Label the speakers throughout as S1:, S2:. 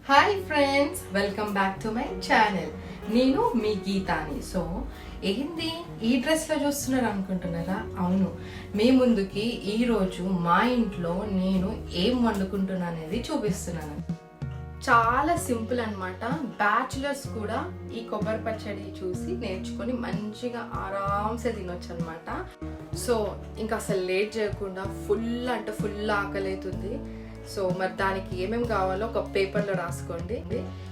S1: Hi friends, welcome back to my channel. నేను మీ గీతాని. So ఏంది ఈ డ్రెస్లో చూస్తున్నారు అనుకుంటున్నారా? అవును, మీ ముందుకి ఈరోజు మా ఇంట్లో నేను ఏం వండుకుంటున్నా అనేది చూపిస్తున్నాను. చాలా సింపుల్ అనమాట. బ్యాచులర్స్ కూడా ఈ కొబ్బరి పచ్చడి చూసి నేర్చుకొని మంచిగా ఆరామ్సే తినొచ్చు అనమాట. సో ఇంకా అసలు లేట్ చేయకుండా ఫుల్ ఆకలి అవుతుంది. సో మరి దానికి ఏమేమి కావాలో ఒక పేపర్లో రాసుకోండి.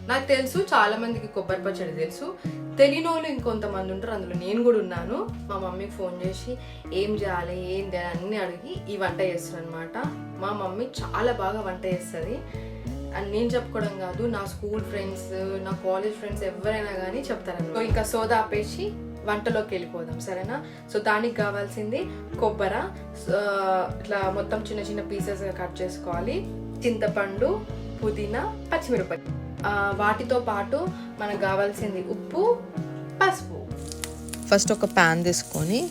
S1: నాకు తెలుసు చాలా మందికి కొబ్బరి పచ్చడి తెలుసు, తెలియని వాళ్ళు ఇంకొంతమంది ఉంటారు, అందులో నేను కూడా ఉన్నాను. మా మమ్మీకి ఫోన్ చేసి ఏం చేయాలి ఏంటి అన్నీ అడిగి ఈ వంట చేస్తాను అనమాట. మా మమ్మీ చాలా బాగా వంట చేస్తుంది. అండ్ నేను చెప్పుకోవడం కాదు, నా స్కూల్ ఫ్రెండ్స్, నా కాలేజ్ ఫ్రెండ్స్ ఎవరైనా కానీ చెప్తారన్నమాట. సో ఇంకా సోదా ఆపేసి వంటలోకి వెళ్ళిపోదాం, సరేనా? సో దానికి కావాల్సింది కొబ్బరి, ఇట్లా మొత్తం చిన్న చిన్న పీసెస్గా కట్ చేసుకోవాలి, చింతపండు, పుదీనా, పచ్చిమిరపకాయ. వాటితో పాటు మనకు కావాల్సింది ఉప్పు, పసుపు.
S2: ఫస్ట్ ఒక ప్యాన్ తీసుకొని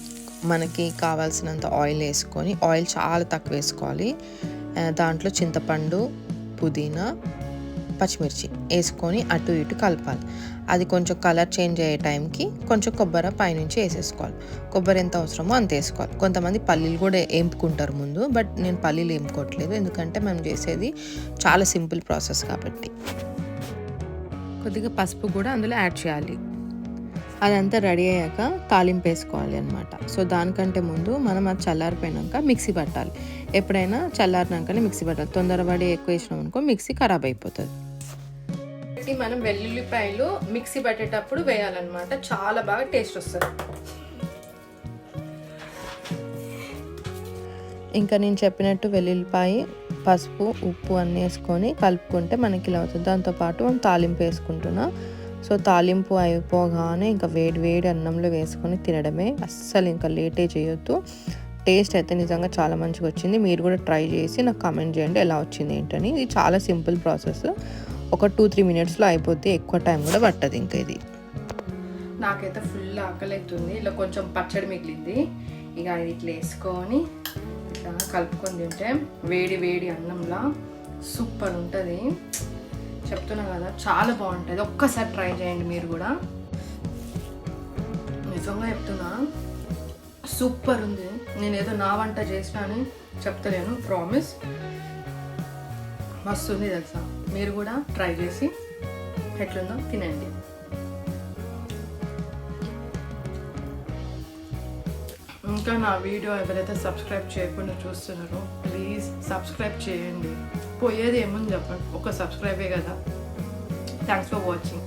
S2: మనకి కావాల్సినంత ఆయిల్ వేసుకొని, ఆయిల్ చాలా తక్కువ వేసుకోవాలి. దాంట్లో చింతపండు, పుదీనా, పచ్చిమిర్చి వేసుకొని అటు ఇటు కలపాలి. అది కొంచెం కలర్ చేంజ్ అయ్యే టైంకి కొంచెం కొబ్బరి పైనుంచి వేసేసుకోవాలి. కొబ్బరి ఎంత అవసరమో అంత వేసుకోవాలి. కొంతమంది పల్లీలు కూడా వేపుకుంటారు ముందు, బట్ నేను పల్లీలు వేపుకోవట్లేదు, ఎందుకంటే మేము చేసేది చాలా సింపుల్ ప్రాసెస్ కాబట్టి. కొద్దిగా పసుపు కూడా అందులో యాడ్ చేయాలి. అదంతా రెడీ అయ్యాక తాలింపు వేసుకోవాలి అనమాట. సో దానికంటే ముందు మనం అది చల్లారిపోయాక మిక్సీ పట్టాలి. ఎప్పుడైనా చల్లారినాకనే మిక్సీ పట్టాలి. తొందరపడి ఎక్కువ వేసినాం అనుకో మిక్సీ ఖరాబ్ అయిపోతుంది.
S1: మనం వెల్లుల్లిపాయలు మిక్సీ పట్టేటప్పుడు వేయాలన్నమాట, చాలా బాగా టేస్ట్ వస్తుంది.
S2: ఇంకా నేను చెప్పినట్టు వెల్లుల్లిపాయ, పసుపు, ఉప్పు అన్నీ వేసుకొని కలుపుకుంటే మనకి ఇలా అవుతుంది. దాంతోపాటు మనం తాలింపు వేసుకుంటున్నా. సో తాలింపు అయిపోగానే ఇంకా వేడి అన్నంలో వేసుకొని తినడమే. అస్సలు ఇంకా లేటే చేయొద్దు. టేస్ట్ అయితే నిజంగా చాలా మంచిగా వచ్చింది. మీరు కూడా ట్రై చేసి నాకు కామెంట్ చేయండి ఎలా వచ్చింది ఏంటని. ఇది చాలా సింపుల్ ప్రాసెస్, ఒక 2-3 మినిట్స్లో అయిపోతే, ఎక్కువ టైం కూడా పట్టదు. ఇంకా ఇది
S1: నాకైతే ఫుల్ ఆకలి అవుతుంది. ఇలా కొంచెం పచ్చడి మిగిలింది, ఇక ఇది ఇట్లా వేసుకొని ఇట్లా కలుపుకొని తింటే వేడి అన్నంలా సూపర్ ఉంటుంది. చెప్తున్నా కదా, చాలా బాగుంటుంది. ఒక్కసారి ట్రై చేయండి మీరు కూడా. నిజంగా చెప్తున్నా, సూపర్ ఉంది. నేను ఏదో నా వంట చేసినా అని చెప్తలేను, ప్రామిస్. మస్తు ఉంది తెలుసా. మీరు కూడా ట్రై చేసి ఎట్లుందో తినండి. ఇంకా నా వీడియో ఎవరైతే సబ్స్క్రైబ్ చేయకుండా చూస్తున్నారో ప్లీజ్ సబ్స్క్రైబ్ చేయండి. పోయేది ఏముంది చెప్పండి, ఒక సబ్స్క్రైబే కదా. Thanks for watching.